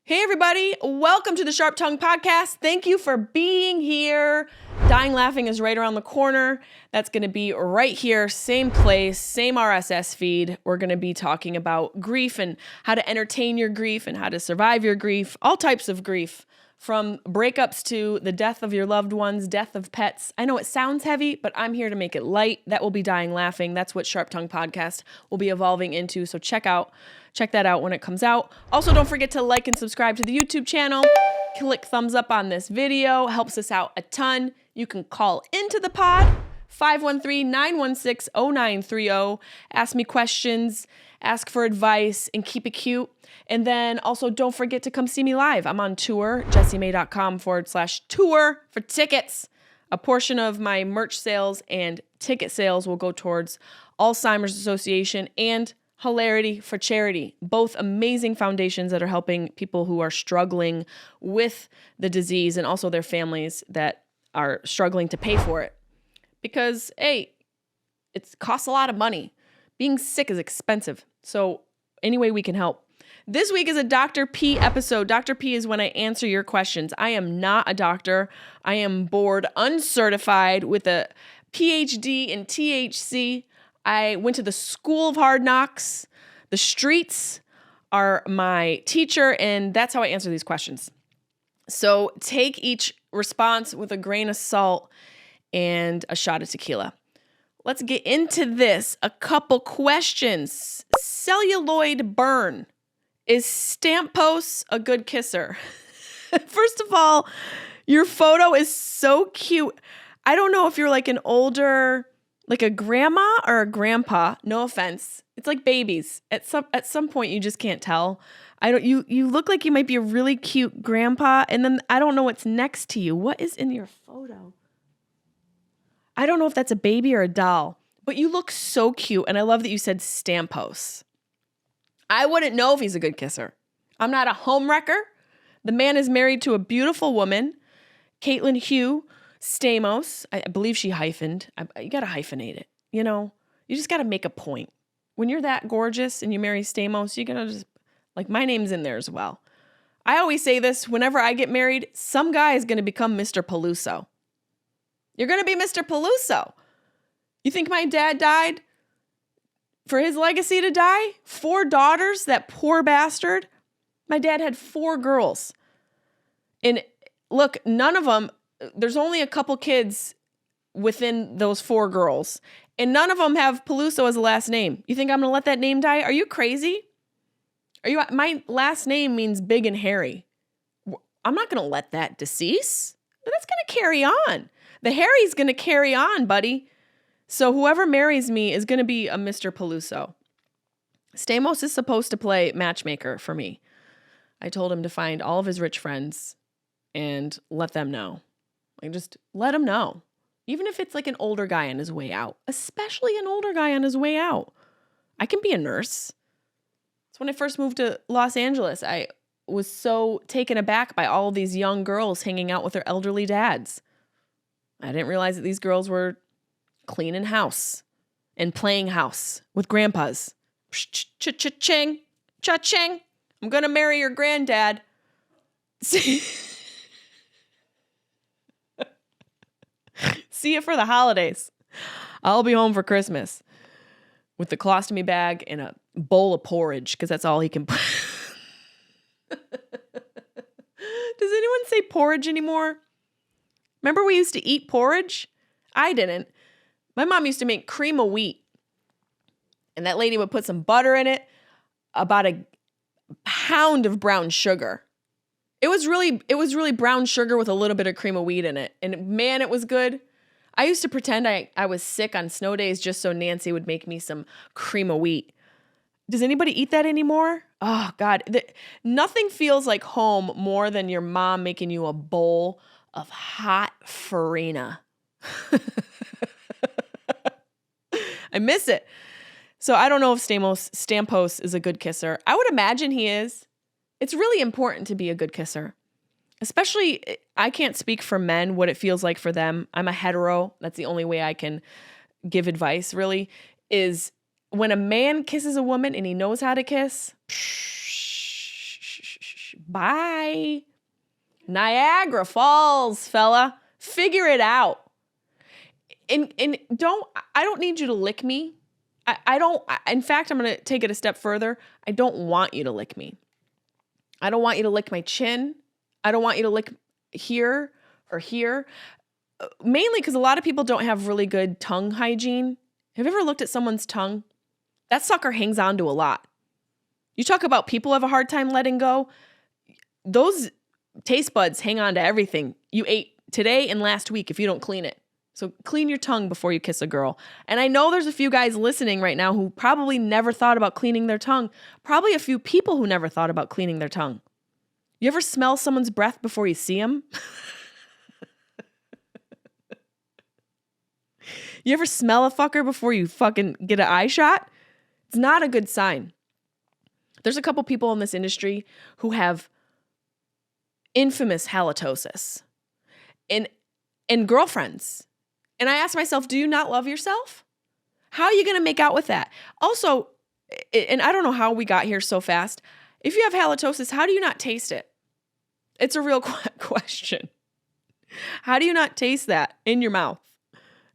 Hey everybody, welcome to the Sharp Tongue Podcast. Thank you for being here. Dying Laughing is right around the corner. That's going to be right here, same place, same RSS feed. We're going to be talking about grief and how to entertain your grief and how to survive your grief, all types of grief, from breakups to the death of your loved ones, death of pets. I know it sounds heavy, but I'm here to make it light. That will be Dying Laughing. That's what Sharp Tongue Podcast will be evolving into. So check that out when it comes out. Also, don't forget to like and subscribe to the YouTube channel. Click thumbs up on this video. Helps us out a ton. You can call into the pod, 513-916-0930. Ask me questions, ask for advice, and keep it cute. And then also don't forget to come see me live. I'm on tour, jessimae.com/tour for tickets. A portion of my merch sales and ticket sales will go towards Alzheimer's Association and Hilarity for Charity, both amazing foundations that are helping people who are struggling with the disease and also their families that are struggling to pay for it. Because, hey, it costs a lot of money. Being sick is expensive. So any way we can help. This week is a Dr. P episode. Dr. P is when I answer your questions. I am not a doctor. I am board uncertified with a Ph.D. in THC. I went to the School of Hard Knocks. The streets are my teacher, and that's how I answer these questions. So take each response with a grain of salt and a shot of tequila. Let's get into this. A couple questions. Celluloid burn. Is Stamos a good kisser? First of all, your photo is so cute. I don't know if you're like an older, like a grandma or a grandpa. No offense. It's like babies. At some point, you just can't tell. You look like you might be a really cute grandpa, and then I don't know what's next to you. What is in your photo? I don't know if that's a baby or a doll, but you look so cute, and I love that you said Stamos. I wouldn't know if he's a good kisser. I'm not a homewrecker. The man is married to a beautiful woman, Caitlin Hugh Stamos. I believe she hyphened. You got to hyphenate it. You know, you just got to make a point. When you're that gorgeous and you marry Stamos, you got to just, like, my name's in there as well. I always say this, whenever I get married, some guy is going to become Mr. Peluso. You're going to be Mr. Peluso. You think my dad died for his legacy to die? 4 daughters, that poor bastard. My dad had 4 girls. And look, none of them, there's only a couple kids within those 4 girls. And none of them have Peluso as a last name. You think I'm going to let that name die? Are you crazy? My last name means big and hairy. I'm not going to let that decease. That's going to carry on. The hairy's going to carry on, buddy. So whoever marries me is going to be a Mr. Peluso. Stamos is supposed to play matchmaker for me. I told him to find all of his rich friends and let them know. Like, just let them know. Even if it's like an older guy on his way out. Especially an older guy on his way out. I can be a nurse. It's when I first moved to Los Angeles. I was so taken aback by all of these young girls hanging out with their elderly dads. I didn't realize that these girls were cleaning house and playing house with grandpas. Cha-ching, cha-ching. I'm going to marry your granddad. See you for the holidays. I'll be home for Christmas with the colostomy bag and a bowl of porridge because that's all he can put. Does anyone say porridge anymore? Remember we used to eat porridge? I didn't. My mom used to make cream of wheat. And that lady would put some butter in it, about a pound of brown sugar. It was really brown sugar with a little bit of cream of wheat in it. And man, it was good. I used to pretend I was sick on snow days just so Nancy would make me some cream of wheat. Does anybody eat that anymore? Oh, God. Nothing feels like home more than your mom making you a bowl of hot farina. I miss it. So I don't know if Stamos is a good kisser. I would imagine he is. It's really important to be a good kisser. Especially, I can't speak for men, what it feels like for them. I'm a hetero. That's the only way I can give advice, really, is when a man kisses a woman and he knows how to kiss, Bye. Niagara Falls, fella. Figure it out. And I don't need you to lick me. In fact, I'm going to take it a step further. I don't want you to lick me. I don't want you to lick my chin. I don't want you to lick here or here. Mainly because a lot of people don't have really good tongue hygiene. Have you ever looked at someone's tongue? That sucker hangs on to a lot. You talk about people have a hard time letting go. Those taste buds hang on to everything you ate today and last week if you don't clean it. So clean your tongue before you kiss a girl. And I know there's a few guys listening right now who probably never thought about cleaning their tongue. Probably a few people who never thought about cleaning their tongue. You ever smell someone's breath before you see them? You ever smell a fucker before you fucking get an eye shot? It's not a good sign. There's a couple people in this industry who have infamous halitosis and girlfriends. And I ask myself, do you not love yourself? How are you going to make out with that? Also, and I don't know how we got here so fast. If you have halitosis, how do you not taste it? It's a real question. How do you not taste that in your mouth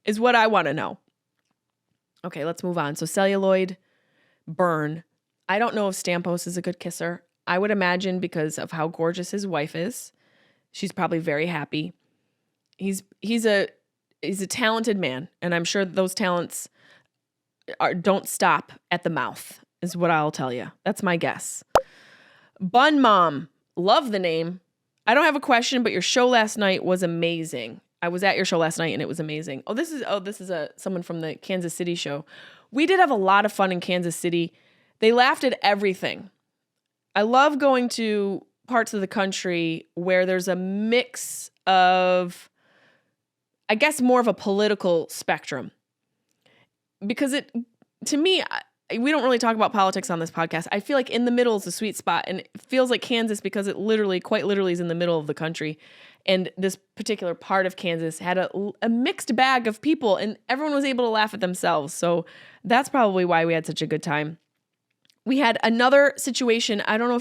is what I want to know. Okay, let's move on. So celluloid, burn. I don't know if Stamos is a good kisser. I would imagine because of how gorgeous his wife is. She's probably very happy. He's a talented man, and I'm sure those talents don't stop at the mouth, is what I'll tell you. That's my guess. Bun Mom, love the name. I don't have a question, but your show last night was amazing. I was at your show last night, and it was amazing. This is someone from the Kansas City show. We did have a lot of fun in Kansas City. They laughed at everything. I love going to parts of the country where there's a mix of, I guess, more of a political spectrum. Because to me, we don't really talk about politics on this podcast. I feel like in the middle is the sweet spot. And it feels like Kansas because it quite literally is in the middle of the country. And this particular part of Kansas had a mixed bag of people and everyone was able to laugh at themselves. So that's probably why we had such a good time. We had another situation. I don't know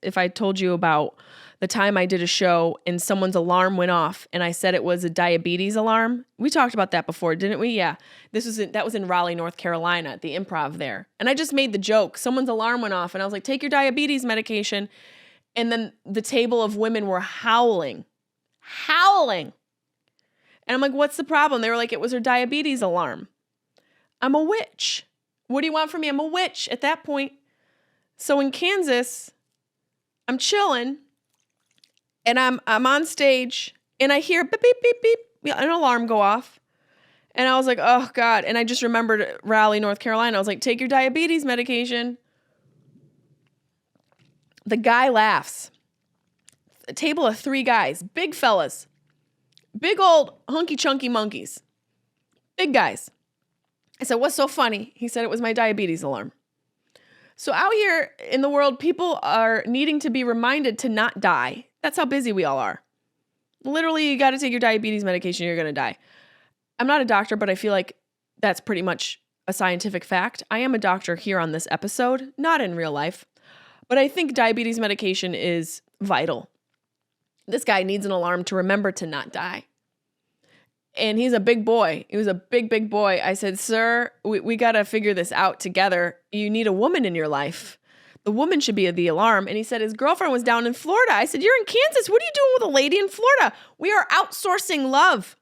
if I told you about the time I did a show and someone's alarm went off and I said it was a diabetes alarm. We talked about that before, didn't we? Yeah. That was in Raleigh, North Carolina at the Improv there. And I just made the joke. Someone's alarm went off and I was like, take your diabetes medication. And then the table of women were howling. And I'm like, what's the problem? They were like, it was her diabetes alarm. I'm a witch. What do you want from me? I'm a witch at that point. So in Kansas, I'm chilling and I'm on stage and I hear beep, beep, beep, beep, an alarm go off. And I was like, oh God. And I just remembered Raleigh, North Carolina. I was like, take your diabetes medication. The guy laughs. A table of 3 guys, big fellas, big old hunky chunky monkeys, big guys. I said, what's so funny? He said it was my diabetes alarm. So out here in the world, people are needing to be reminded to not die. That's how busy we all are. Literally, you got to take your diabetes medication, you're going to die. I'm not a doctor, but I feel like that's pretty much a scientific fact. I am a doctor here on this episode, not in real life. But I think diabetes medication is vital. This guy needs an alarm to remember to not die. And he's a big boy. He was a big, big boy. I said, sir, we got to figure this out together. You need a woman in your life. The woman should be the alarm. And he said his girlfriend was down in Florida. I said, you're in Kansas. What are you doing with a lady in Florida? We are outsourcing love.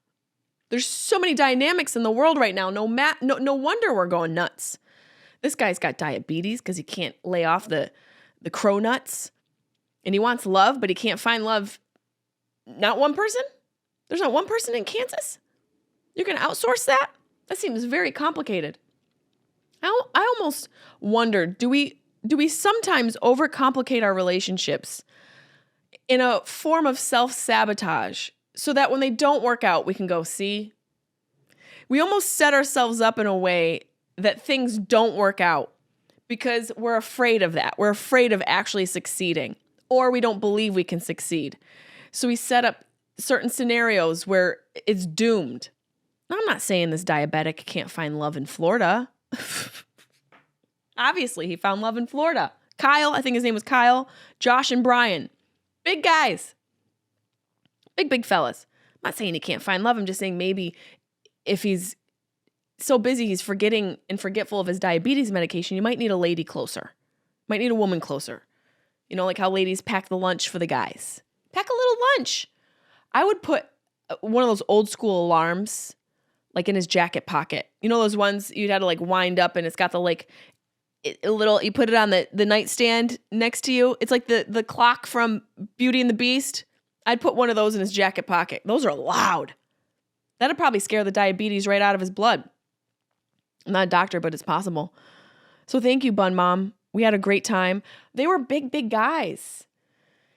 There's so many dynamics in the world right now. No wonder we're going nuts. This guy's got diabetes because he can't lay off the crow nuts. And he wants love, but he can't find love. Not one person? There's not one person in Kansas? You're going to outsource that? That seems very complicated. I almost wonder, do we sometimes overcomplicate our relationships in a form of self-sabotage so that when they don't work out, we can go, see? We almost set ourselves up in a way that things don't work out because we're afraid of that. We're afraid of actually succeeding, or we don't believe we can succeed. So we set up certain scenarios where it's doomed. I'm not saying this diabetic can't find love in Florida. Obviously, he found love in Florida. Kyle, I think his name was Kyle, Josh, and Brian. Big guys. Big fellas. I'm not saying he can't find love. I'm just saying maybe if he's so busy he's forgetting and forgetful of his diabetes medication, you might need a lady closer. Might need a woman closer. You know, like how ladies pack the lunch for the guys. Pack a little lunch. I would put one of those old school alarms like in his jacket pocket. You know those ones you'd have to like wind up and it's got the like a little, you put it on the nightstand next to you. It's like the clock from Beauty and the Beast. I'd put one of those in his jacket pocket. Those are loud. That'd probably scare the diabetes right out of his blood. I'm not a doctor, but it's possible. So thank you, Bun Mom. We had a great time. They were big guys.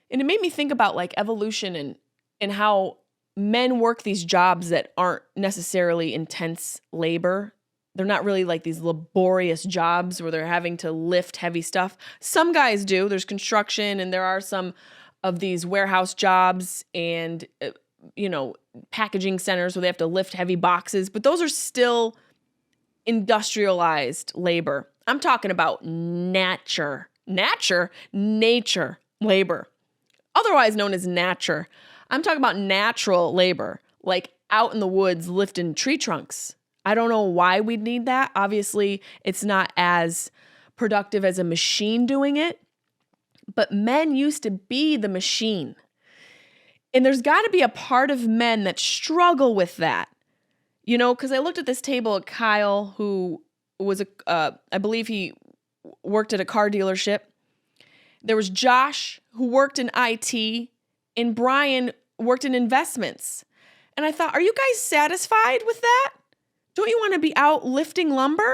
And it made me think about like evolution and how men work these jobs that aren't necessarily intense labor. They're not really like these laborious jobs where they're having to lift heavy stuff. Some guys do. There's construction and there are some of these warehouse jobs and, packaging centers where they have to lift heavy boxes. But those are still industrialized labor. I'm talking about nature labor, otherwise known as nature. I'm talking about natural labor, like out in the woods lifting tree trunks. I don't know why we'd need that. Obviously, it's not as productive as a machine doing it, but men used to be the machine. And there's got to be a part of men that struggle with that. You know, because I looked at this table at Kyle, who was I believe he worked at a car dealership. There was Josh, who worked in IT, and Brian worked in investments. And I thought, are you guys satisfied with that? Don't you want to be out lifting lumber?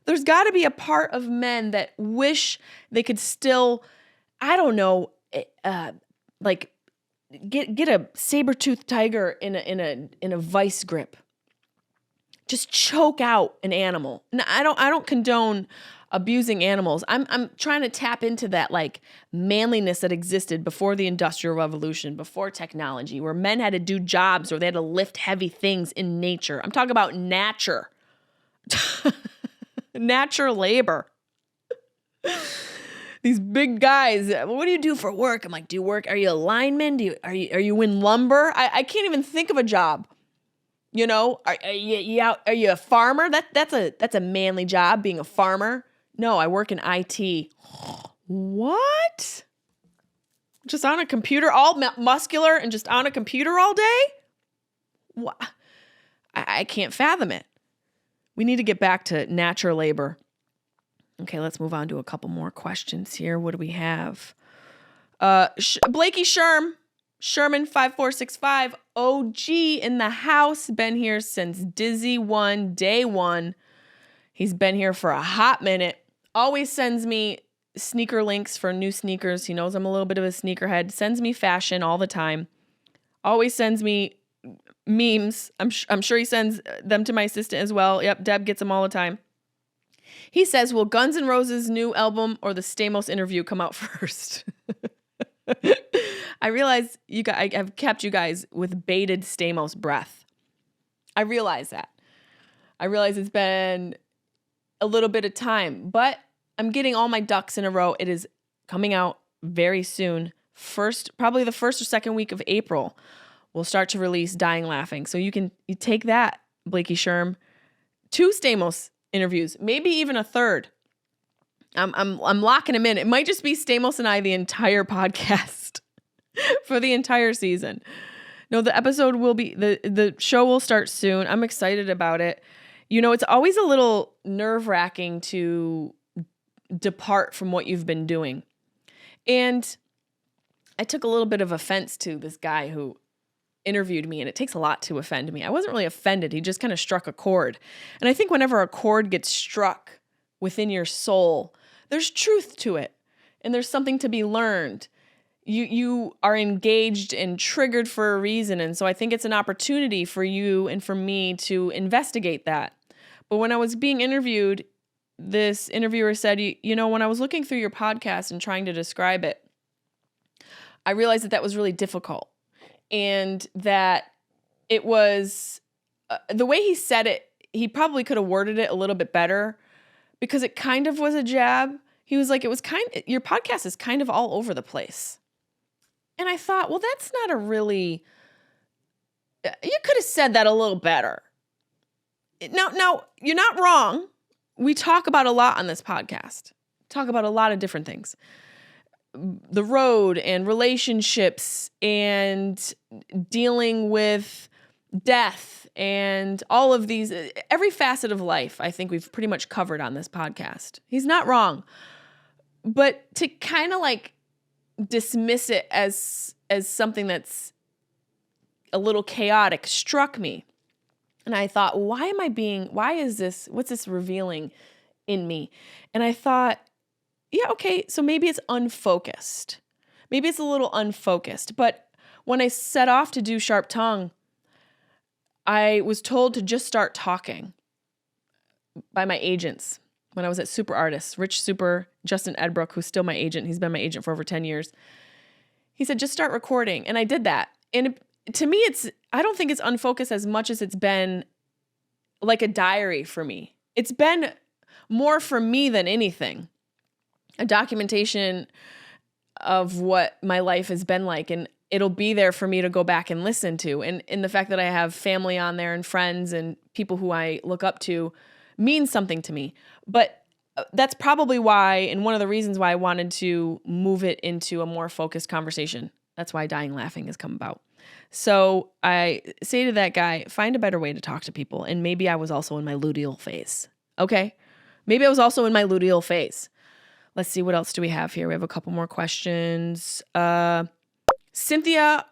There's got to be a part of men that wish they could still, I don't know, like get a saber-toothed tiger in a vice grip. Just choke out an animal. And I don't condone abusing animals. I'm trying to tap into that like manliness that existed before the Industrial Revolution, before technology, where men had to do jobs or they had to lift heavy things in nature. I'm talking about nature. Natural labor. These big guys, what do you do for work? I'm like, do you work? Are you a lineman? Are you in lumber? I can't even think of a job. You know, are you a farmer? That's a manly job, being a farmer. No, I work in IT. What? Just on a computer, all muscular and just on a computer all day? What? I can't fathom it. We need to get back to natural labor. Okay, let's move on to a couple more questions here. What do we have? Blakey Sherman 5465, OG in the house. Been here since Dizzy 1, day 1. He's been here for a hot minute. Always sends me sneaker links for new sneakers. He knows I'm a little bit of a sneakerhead. Sends me fashion all the time. Always sends me memes. I'm sure he sends them to my assistant as well. Yep, Deb gets them all the time. He says, will Guns N' Roses' new album or the Stamos interview come out first? I realize I've kept you guys with bated Stamos breath. I realize that. I realize it's been a little bit of time, but I'm getting all my ducks in a row. It is coming out very soon. Probably the first or second week of April, we'll start to release Dying Laughing. So you take that, Blakey Sherm, 2 Stamos interviews, maybe even a third. I'm locking him in. It might just be Stamos and I the entire podcast for the entire season. No, the episode will be, the show will start soon. I'm excited about it. You know, it's always a little nerve-wracking to depart from what you've been doing. And I took a little bit of offense to this guy who interviewed me, and it takes a lot to offend me. I wasn't really offended. He just kind of struck a chord. And I think whenever a chord gets struck within your soul, there's truth to it, and there's something to be learned. You are engaged and triggered for a reason, and so I think it's an opportunity for you and for me to investigate that. But when I was being interviewed, this interviewer said, you know, when I was looking through your podcast and trying to describe it, I realized that was really difficult, and that it was the way he said it, he probably could have worded it a little bit better, because it kind of was a jab. He was like, your podcast is kind of all over the place. And I thought, well, that's not a really, you could have said that a little better. Now, you're not wrong. We talk about a lot on this podcast. Talk about a lot of different things. The road and relationships and dealing with death and all of these, every facet of life, I think we've pretty much covered on this podcast. He's not wrong. But to kind of like dismiss it as something that's a little chaotic struck me. And I thought, what's this revealing in me? And I thought, yeah, okay, so maybe it's unfocused. Maybe it's a little unfocused. But when I set off to do Sharp Tongue, I was told to just start talking by my agents when I was at Super Artists. Rich Super, Justin Edbrook, who's still my agent. He's been my agent for over 10 years. He said, just start recording. And I did that. And to me, I don't think it's unfocused as much as it's been like a diary for me. It's been more for me than anything. A documentation of what my life has been like. And it'll be there for me to go back and listen to. And the fact that I have family on there and friends and people who I look up to means something to me. But that's probably why, and one of the reasons why I wanted to move it into a more focused conversation. That's why Dying Laughing has come about. So I say to that guy, find a better way to talk to people. And maybe I was also in my luteal phase. Okay? Maybe I was also in my luteal phase. Let's see, what else do we have here? We have a couple more questions. Cynthia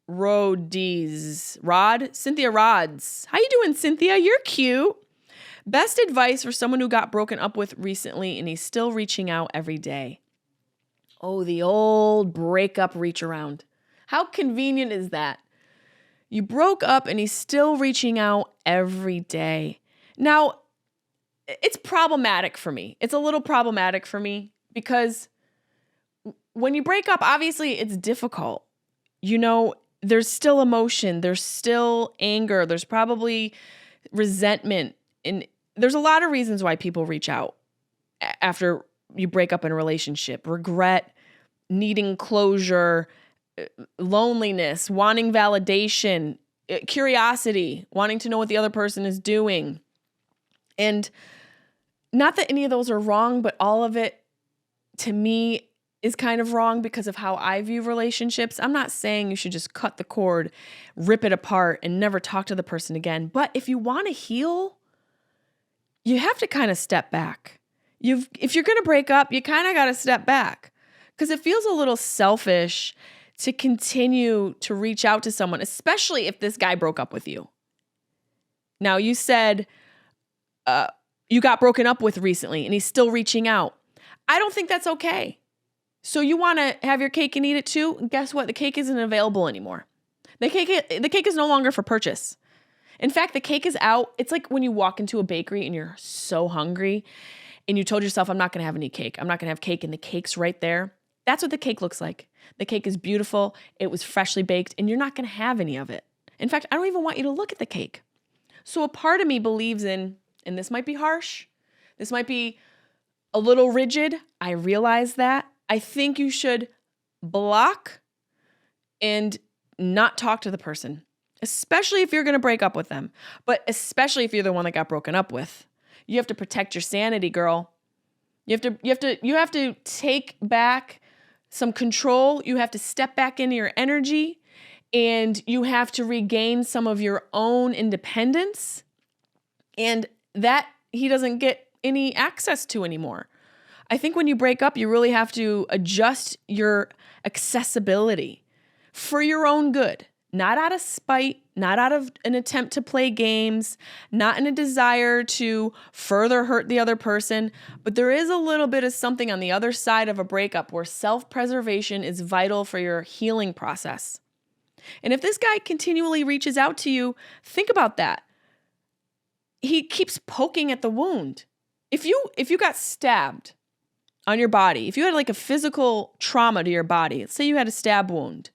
Rods. How you doing, Cynthia? You're cute. Best advice for someone who got broken up with recently and he's still reaching out every day. Oh, the old breakup reach around. How convenient is that? You broke up and he's still reaching out every day. Now, it's problematic for me. It's a little problematic for me because when you break up, obviously it's difficult. You know, there's still emotion. There's still anger. There's probably resentment. And there's a lot of reasons why people reach out after you break up in a relationship. Regret, needing closure, loneliness, wanting validation, curiosity, wanting to know what the other person is doing. And not that any of those are wrong, but all of it, to me, is kind of wrong because of how I view relationships. I'm not saying you should just cut the cord, rip it apart, and never talk to the person again. But if you want to heal, you have to kind of step back. If you're going to break up, you kind of got to step back because it feels a little selfish to continue to reach out to someone, especially if this guy broke up with you. Now, you said you got broken up with recently and he's still reaching out. I don't think that's okay. So you want to have your cake and eat it too? And guess what? The cake isn't available anymore. The cake is no longer for purchase. In fact, the cake is out. It's like when you walk into a bakery and you're so hungry and you told yourself, I'm not going to have any cake. I'm not going to have cake, and the cake's right there. That's what the cake looks like. The cake is beautiful. It was freshly baked, and you're not going to have any of it. In fact, I don't even want you to look at the cake. So a part of me believes in, and this might be harsh, this might be a little rigid. I realize that. I think you should block and not talk to the person, especially if you're going to break up with them, but especially if you're the one that got broken up with. You have to protect your sanity, girl. You have to take back some control. You have to step back into your energy, and you have to regain some of your own independence. And that he doesn't get any access to anymore. I think when you break up, you really have to adjust your accessibility for your own good, not out of spite, not out of an attempt to play games, not in a desire to further hurt the other person. But there is a little bit of something on the other side of a breakup where self-preservation is vital for your healing process. And if this guy continually reaches out to you, think about that. He keeps poking at the wound. If you got stabbed on your body, if you had like a physical trauma to your body, let's say you had a stab wound,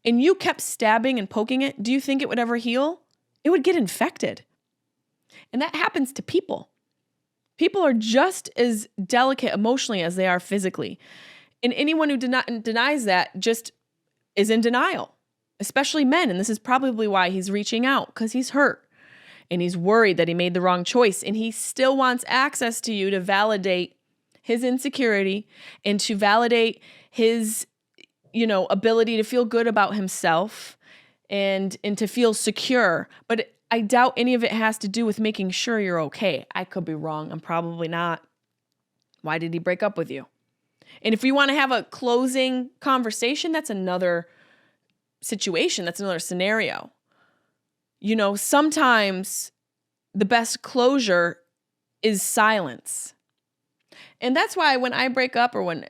and you kept stabbing and poking it, do you think it would ever heal? It would get infected. And that happens to people. People are just as delicate emotionally as they are physically. And anyone who denies that just is in denial, especially men. And this is probably why he's reaching out, because he's hurt and he's worried that he made the wrong choice. And he still wants access to you to validate his insecurity and to validate his, ability to feel good about himself and to feel secure. But I doubt any of it has to do with making sure you're okay. I could be wrong. I'm probably not. Why did he break up with you? And if you want to have a closing conversation, that's another situation. That's another scenario. Sometimes the best closure is silence. And that's why when I break up or when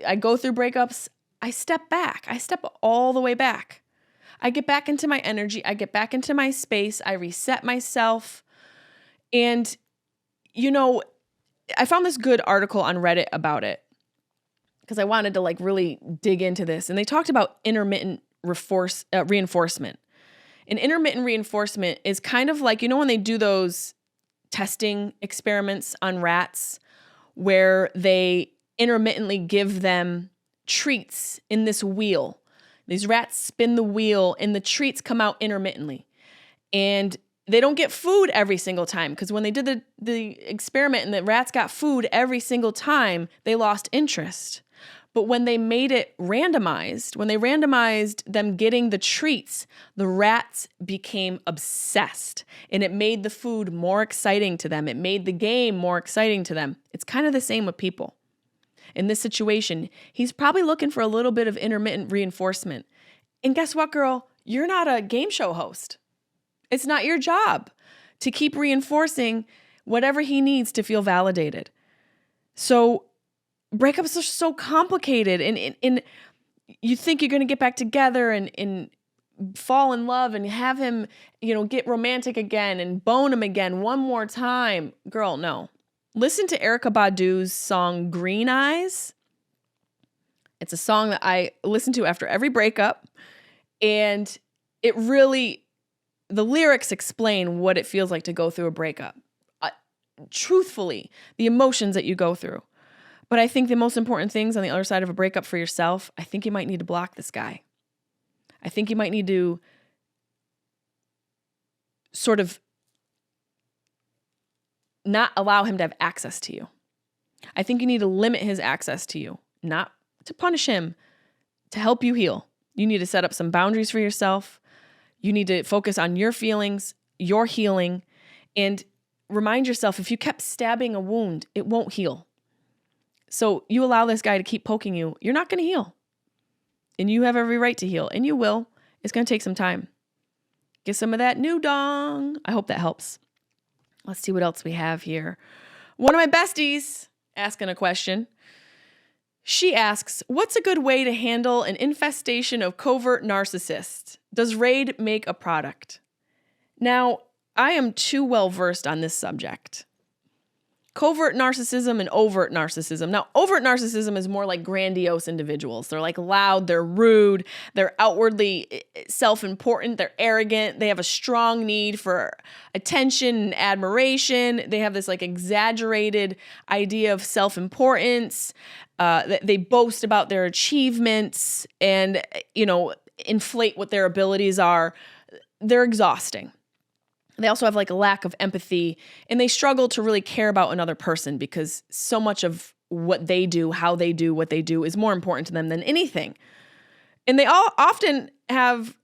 I go through breakups, I step back. I step all the way back. I get back into my energy. I get back into my space. I reset myself. And, I found this good article on Reddit about it because I wanted to really dig into this. And they talked about intermittent reinforcement. And intermittent reinforcement is kind of like, when they do those testing experiments on rats where they intermittently give them treats in this wheel. These rats spin the wheel and the treats come out intermittently. And they don't get food every single time because when they did the experiment and the rats got food every single time, they lost interest. But when they made it randomized, when they randomized them getting the treats, the rats became obsessed and it made the food more exciting to them. It made the game more exciting to them. It's kind of the same with people. In this situation, he's probably looking for a little bit of intermittent reinforcement. And guess what, girl? You're not a game show host. It's not your job to keep reinforcing whatever he needs to feel validated. So breakups are so complicated and you think you're going to get back together and fall in love and have him, get romantic again and bone him again one more time. Girl, no. Listen to Erykah Badu's song Green Eyes. It's a song that I listen to after every breakup, and the lyrics explain what it feels like to go through a breakup. Truthfully, the emotions that you go through. But I think the most important things on the other side of a breakup for yourself, I think you might need to block this guy. I think you might need to sort of not allow him to have access to you. I think you need to limit his access to you, not to punish him, to help you heal. You need to set up some boundaries for yourself. You need to focus on your feelings, your healing, and remind yourself if you kept stabbing a wound, it won't heal. So you allow this guy to keep poking you, you're not going to heal. And you have every right to heal, and you will. It's going to take some time. Get some of that new dong. I hope that helps. Let's see what else we have here. One of my besties asking a question. She asks, what's a good way to handle an infestation of covert narcissists? Does Raid make a product? Now, I am too well versed on this subject. Covert narcissism and overt narcissism. Now, overt narcissism is more like grandiose individuals. They're loud, they're rude, they're outwardly self-important, they're arrogant, they have a strong need for attention and admiration. They have this exaggerated idea of self-importance. They boast about their achievements and, inflate what their abilities are. They're exhausting. They also have a lack of empathy, and they struggle to really care about another person because so much of what they do, how they do what they do is more important to them than anything. And they all often have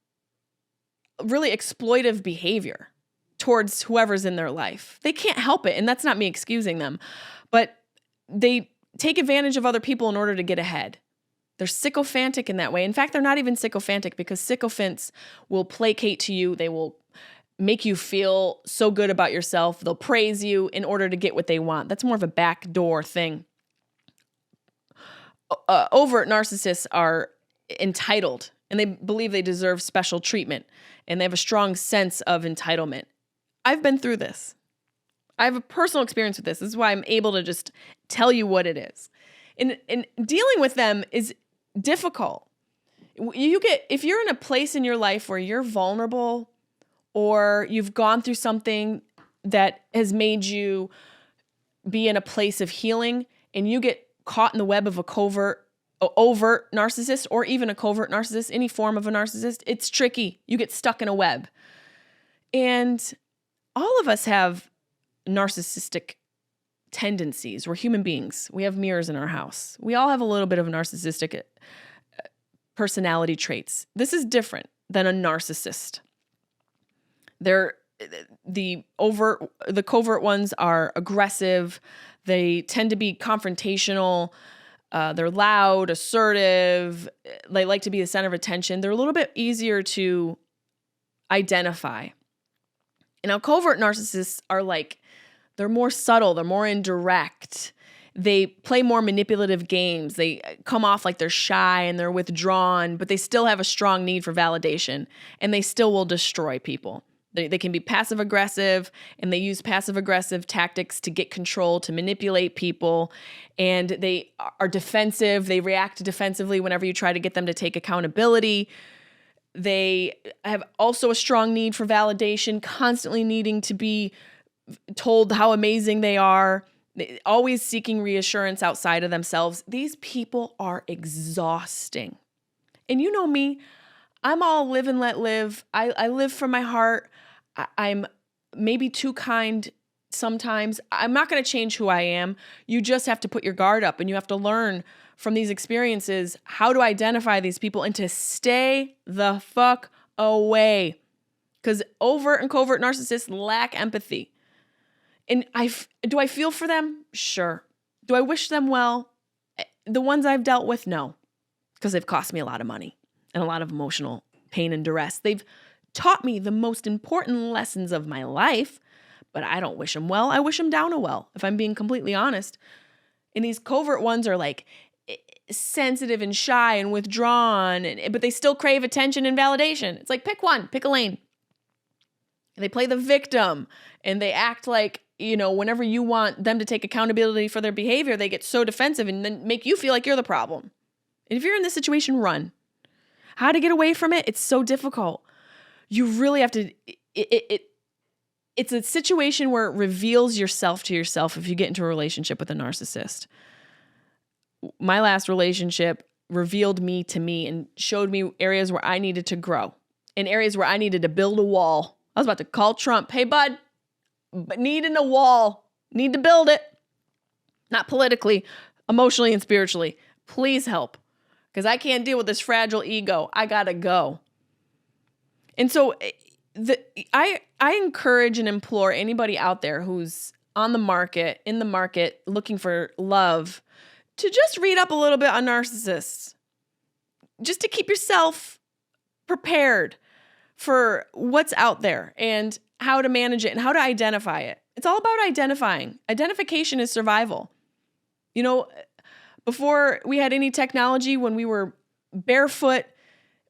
really exploitive behavior towards whoever's in their life. They can't help it, and that's not me excusing them, but they take advantage of other people in order to get ahead. They're sycophantic in that way. In fact, they're not even sycophantic because sycophants will placate to you. They will make you feel so good about yourself. They'll praise you in order to get what they want. That's more of a backdoor thing. Overt narcissists are entitled and they believe they deserve special treatment and they have a strong sense of entitlement. I've been through this. I have a personal experience with this. This is why I'm able to just tell you what it is. And dealing with them is difficult. If you're in a place in your life where you're vulnerable or you've gone through something that has made you be in a place of healing and you get caught in the web of a covert overt narcissist or even a covert narcissist, any form of a narcissist, it's tricky. You get stuck in a web. And all of us have narcissistic tendencies. We're human beings. We have mirrors in our house. We all have a little bit of narcissistic personality traits. This is different than a narcissist. The covert ones are aggressive. They tend to be confrontational. They're loud, assertive. They like to be the center of attention. They're a little bit easier to identify. And now covert narcissists are like, they're more subtle. They're more indirect. They play more manipulative games. They come off like they're shy and they're withdrawn, but they still have a strong need for validation, and they still will destroy people. They can be passive aggressive, and they use passive aggressive tactics to get control, to manipulate people. And they are defensive. They react defensively whenever you try to get them to take accountability. They have also a strong need for validation, constantly needing to be told how amazing they are, always seeking reassurance outside of themselves. These people are exhausting. And you know me, I'm all live and let live. I live from my heart. I'm maybe too kind sometimes. I'm not going to change who I am. You just have to put your guard up, and you have to learn from these experiences how to identify these people and to stay the fuck away. Because overt and covert narcissists lack empathy. And do I feel for them? Sure. Do I wish them well? The ones I've dealt with, no. Because they've cost me a lot of money and a lot of emotional pain and duress. They've taught me the most important lessons of my life, but I don't wish them well. I wish them down a well, if I'm being completely honest. And these covert ones are like sensitive and shy and withdrawn, but they still crave attention and validation. It's like, pick one, pick a lane. They play the victim, and they act like, whenever you want them to take accountability for their behavior, they get so defensive and then make you feel like you're the problem. And if you're in this situation, run. How to get away from it? It's so difficult. You really have to, it's a situation where it reveals yourself to yourself if you get into a relationship with a narcissist. My last relationship revealed me to me and showed me areas where I needed to grow and areas where I needed to build a wall. I was about to call Trump. Hey, bud, but needing a wall, need to build it. Not politically, emotionally and spiritually. Please help, because I can't deal with this fragile ego. I gotta go. And so I encourage and implore anybody out there who's in the market, looking for love, to just read up a little bit on narcissists, just to keep yourself prepared for what's out there and how to manage it and how to identify it. It's all about identifying. Identification is survival. Before we had any technology, when we were barefoot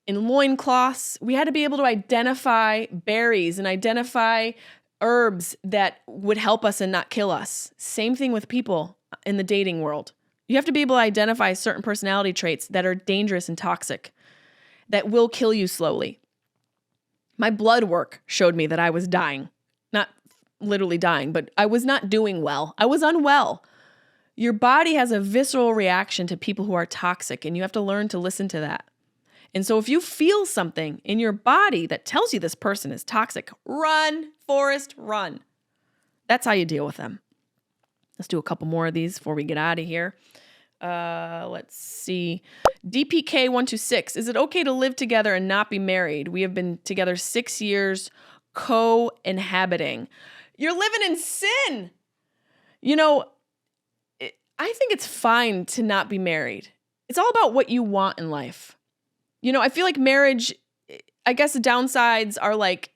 in loincloths, we had to be able to identify berries and identify herbs that would help us and not kill us. Same thing with people in the dating world. You have to be able to identify certain personality traits that are dangerous and toxic, that will kill you slowly. My blood work showed me that I was dying. Not literally dying, but I was not doing well. I was unwell. Your body has a visceral reaction to people who are toxic, and you have to learn to listen to that. And so if you feel something in your body that tells you this person is toxic, run, Forrest, run. That's how you deal with them. Let's do a couple more of these before we get out of here. Let's see. DPK126. Is it okay to live together and not be married? We have been together 6 years, co-inhabiting. You're living in sin. I think it's fine to not be married. It's all about what you want in life. I feel like marriage, I guess the downsides are like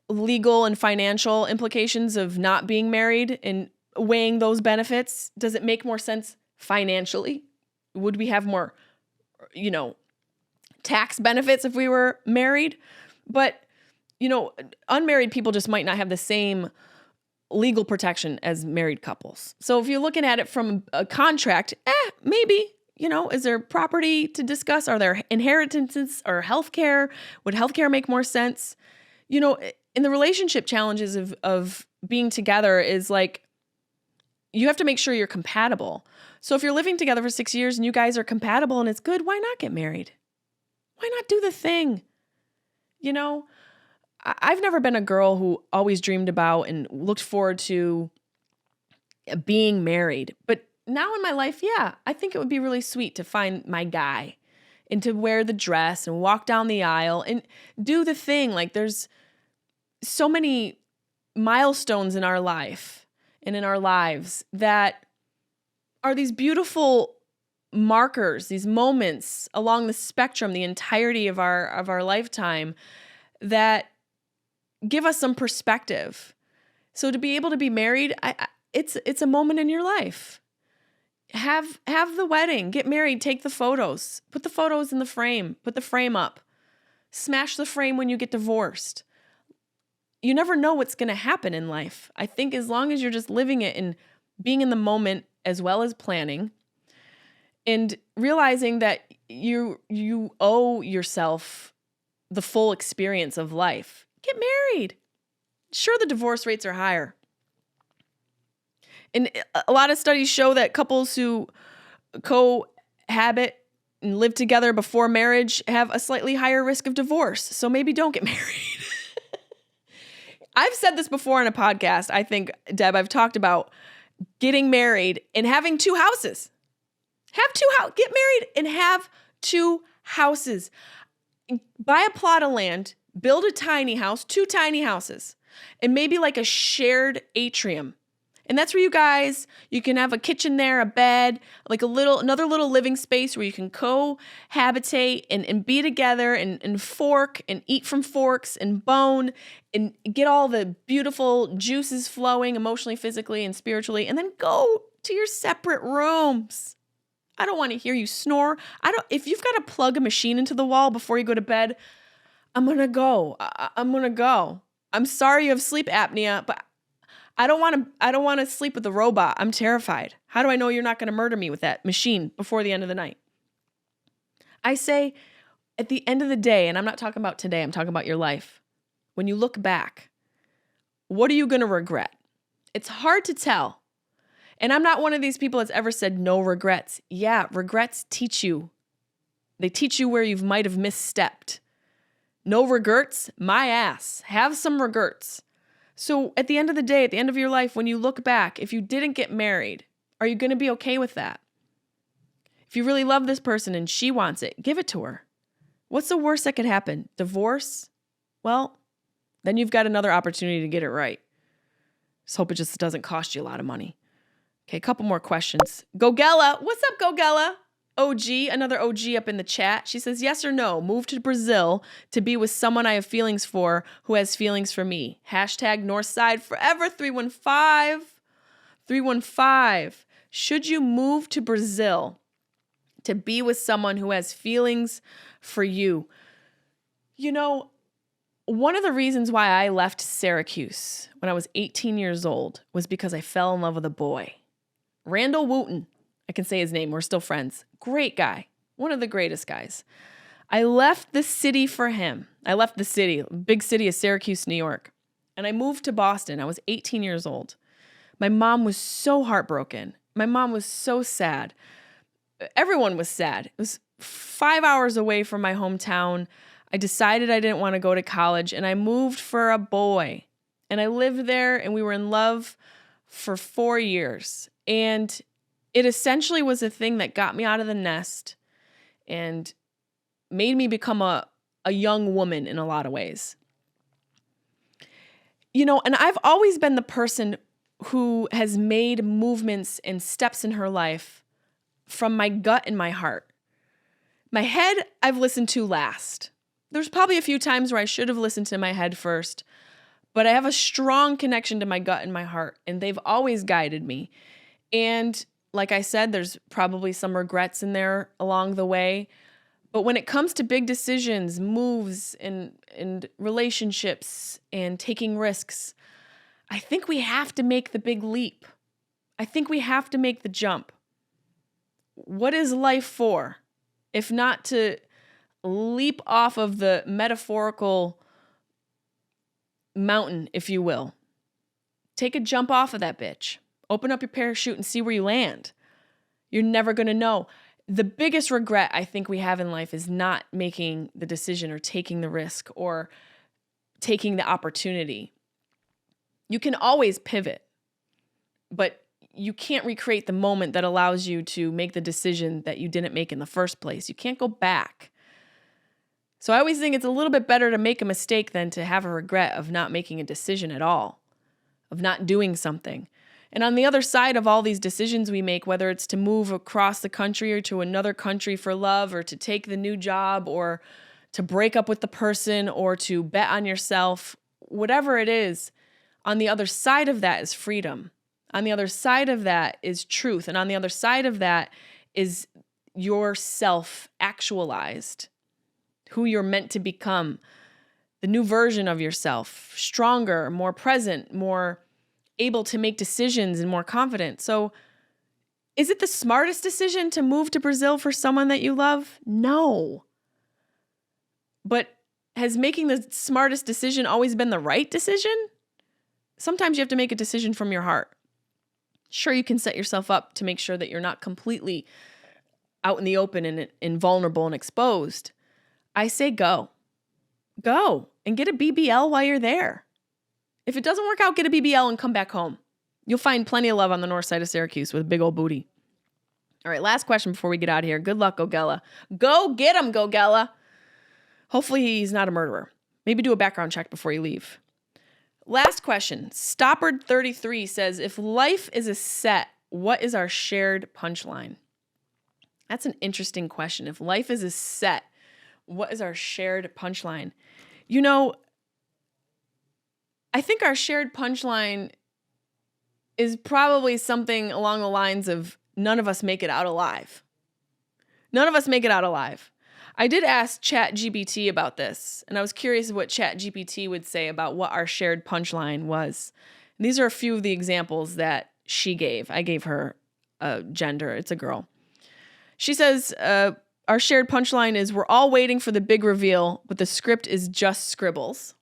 legal and financial implications of not being married and weighing those benefits. Does it make more sense financially? Would we have more, tax benefits if we were married? But, unmarried people just might not have the same legal protection as married couples. So if you're looking at it from a contract, maybe, is there property to discuss? Are there inheritances or healthcare? Would healthcare make more sense? In the relationship challenges of being together is like, you have to make sure you're compatible. So if you're living together for 6 years and you guys are compatible and it's good, why not get married? Why not do the thing? You know, I've never been a girl who always dreamed about and looked forward to being married. But now in my life, yeah, I think it would be really sweet to find my guy and to wear the dress and walk down the aisle and do the thing. Like there's so many milestones in our life and in our lives that are these beautiful markers, these moments along the spectrum, the entirety of our lifetime that give us some perspective. So to be able to be married, it's a moment in your life. Have the wedding, get married, take the photos, put the photos in the frame, put the frame up, smash the frame when you get divorced. You never know what's going to happen in life. I think as long as you're just living it and being in the moment as well as planning and realizing that you owe yourself the full experience of life, get married. Sure, the divorce rates are higher. And a lot of studies show that couples who cohabit and live together before marriage have a slightly higher risk of divorce. So maybe don't get married. I've said this before in a podcast. I think, Deb, I've talked about getting married and having 2 houses. Get married and have 2 houses. Buy a plot of land, build a tiny house, 2 tiny houses, and maybe like a shared atrium. And that's where you can have a kitchen there, a bed, like another little living space where you can cohabitate and be together and fork and eat from forks and bone and get all the beautiful juices flowing emotionally, physically, and spiritually, and then go to your separate rooms. I don't want to hear you snore. If you've got to plug a machine into the wall before you go to bed, I'm going to go. I'm going to go. I'm sorry you have sleep apnea, but I don't want to sleep with a robot. I'm terrified. How do I know you're not going to murder me with that machine before the end of the night? I say at the end of the day, and I'm not talking about today, I'm talking about your life. When you look back, what are you going to regret? It's hard to tell. And I'm not one of these people that's ever said no regrets. Yeah, regrets teach you. They teach you where you might have misstepped. No regrets? My ass. Have some regrets. So at the end of the day, at the end of your life, when you look back, if you didn't get married, are you going to be okay with that? If you really love this person and she wants it, give it to her. What's the worst that could happen? Divorce? Well, then you've got another opportunity to get it right. Just hope it just doesn't cost you a lot of money. Okay, a couple more questions. Gogella. What's up, Gogella? OG, another OG up in the chat. She says, yes or no, move to Brazil to be with someone I have feelings for who has feelings for me. Hashtag Northside Forever 315. 315. Should you move to Brazil to be with someone who has feelings for you? You know, one of the reasons why I left Syracuse when I was 18 years old was because I fell in love with a boy. Randall Wooten. I can say his name. We're still friends. Great guy. One of the greatest guys. I left the city for him. I left the city, big city of Syracuse, New York. And I moved to Boston. I was 18 years old. My mom was so heartbroken. My mom was so sad. Everyone was sad. It was 5 hours away from my hometown. I decided I didn't want to go to college and I moved for a boy. And I lived there and we were in love for 4 years. And it essentially was a thing that got me out of the nest and made me become a young woman in a lot of ways. You know, and I've always been the person who has made movements and steps in her life from my gut and my heart. My head, I've listened to last. There's probably a few times where I should have listened to my head first, but I have a strong connection to my gut and my heart, and they've always guided me. And like I said, there's probably some regrets in there along the way. But when it comes to big decisions, moves, and relationships and taking risks, I think we have to make the big leap. I think we have to make the jump. What is life for, if not to leap off of the metaphorical mountain, if you will? Take a jump off of that bitch. Open up your parachute and see where you land. You're never going to know. The biggest regret I think we have in life is not making the decision or taking the risk or taking the opportunity. You can always pivot, but you can't recreate the moment that allows you to make the decision that you didn't make in the first place. You can't go back. So I always think it's a little bit better to make a mistake than to have a regret of not making a decision at all, of not doing something. And on the other side of all these decisions we make, whether it's to move across the country or to another country for love, or to take the new job, or to break up with the person, or to bet on yourself, whatever it is, on the other side of that is freedom. On the other side of that is truth. And on the other side of that is yourself actualized, who you're meant to become, the new version of yourself, stronger, more present, more able to make decisions and more confident. So is it the smartest decision to move to Brazil for someone that you love? No. But has making the smartest decision always been the right decision? Sometimes you have to make a decision from your heart. Sure, you can set yourself up to make sure that you're not completely out in the open and vulnerable and exposed. I say go. Go and get a BBL while you're there. If it doesn't work out, get a BBL and come back home. You'll find plenty of love on the north side of Syracuse with a big old booty. All right, last question before we get out of here. Good luck, Gogella. Go get him, Gogella. Hopefully he's not a murderer. Maybe do a background check before you leave. Last question. Stoppard33 says, if life is a set, what is our shared punchline? That's an interesting question. If life is a set, what is our shared punchline? You know, I think our shared punchline is probably something along the lines of none of us make it out alive. None of us make it out alive. I did ask ChatGPT about this, and I was curious what ChatGPT would say about what our shared punchline was. And these are a few of the examples that she gave. I gave her a gender. It's a girl. She says, our shared punchline is we're all waiting for the big reveal, but the script is just scribbles.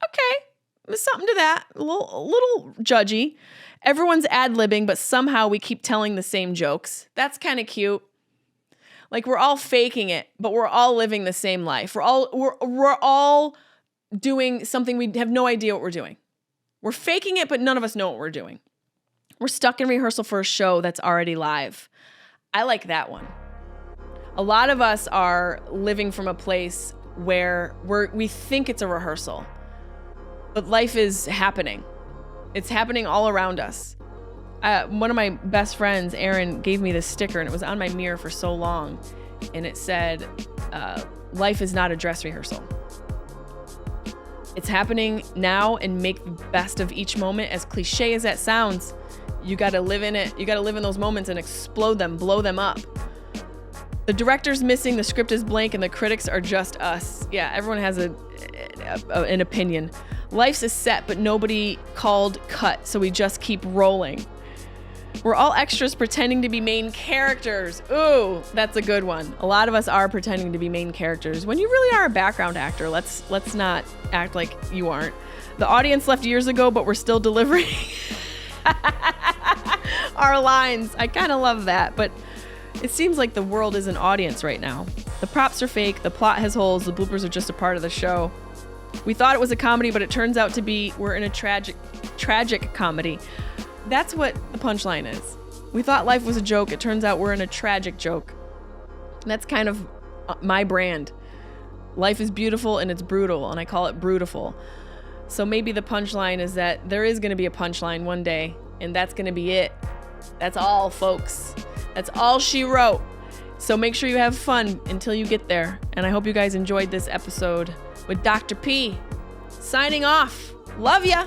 Okay. There's something to that. A little judgy. Everyone's ad-libbing, but somehow we keep telling the same jokes. That's kind of cute. Like we're all faking it, but we're all living the same life. We're all doing something we have no idea what we're doing. We're faking it, but none of us know what we're doing. We're stuck in rehearsal for a show that's already live. I like that one. A lot of us are living from a place where we think it's a rehearsal. But life is happening. It's happening all around us. One of my best friends, Aaron, gave me this sticker, and it was on my mirror for so long. And it said, life is not a dress rehearsal. It's happening now, and make the best of each moment. As cliche as that sounds, you got to live in it. You got to live in those moments and explode them, blow them up. The director's missing, the script is blank, and the critics are just us. Yeah, everyone has an opinion. Life's a set, but nobody called cut, so we just keep rolling. We're all extras pretending to be main characters. Ooh, that's a good one. A lot of us are pretending to be main characters when you really are a background actor. Let's not act like you aren't. The audience left years ago, but we're still delivering our lines. I kind of love that, but it seems like the world is an audience right now. The props are fake, the plot has holes, the bloopers are just a part of the show. We thought it was a comedy, but it turns out to be we're in a tragic comedy. That's what the punchline is. We thought life was a joke. It turns out we're in a tragic joke. And that's kind of my brand. Life is beautiful and it's brutal, and I call it brutiful. So maybe the punchline is that there is going to be a punchline one day, and that's going to be it. That's all, folks. That's all she wrote. So make sure you have fun until you get there. And I hope you guys enjoyed this episode with Dr. P. Signing off. Love ya.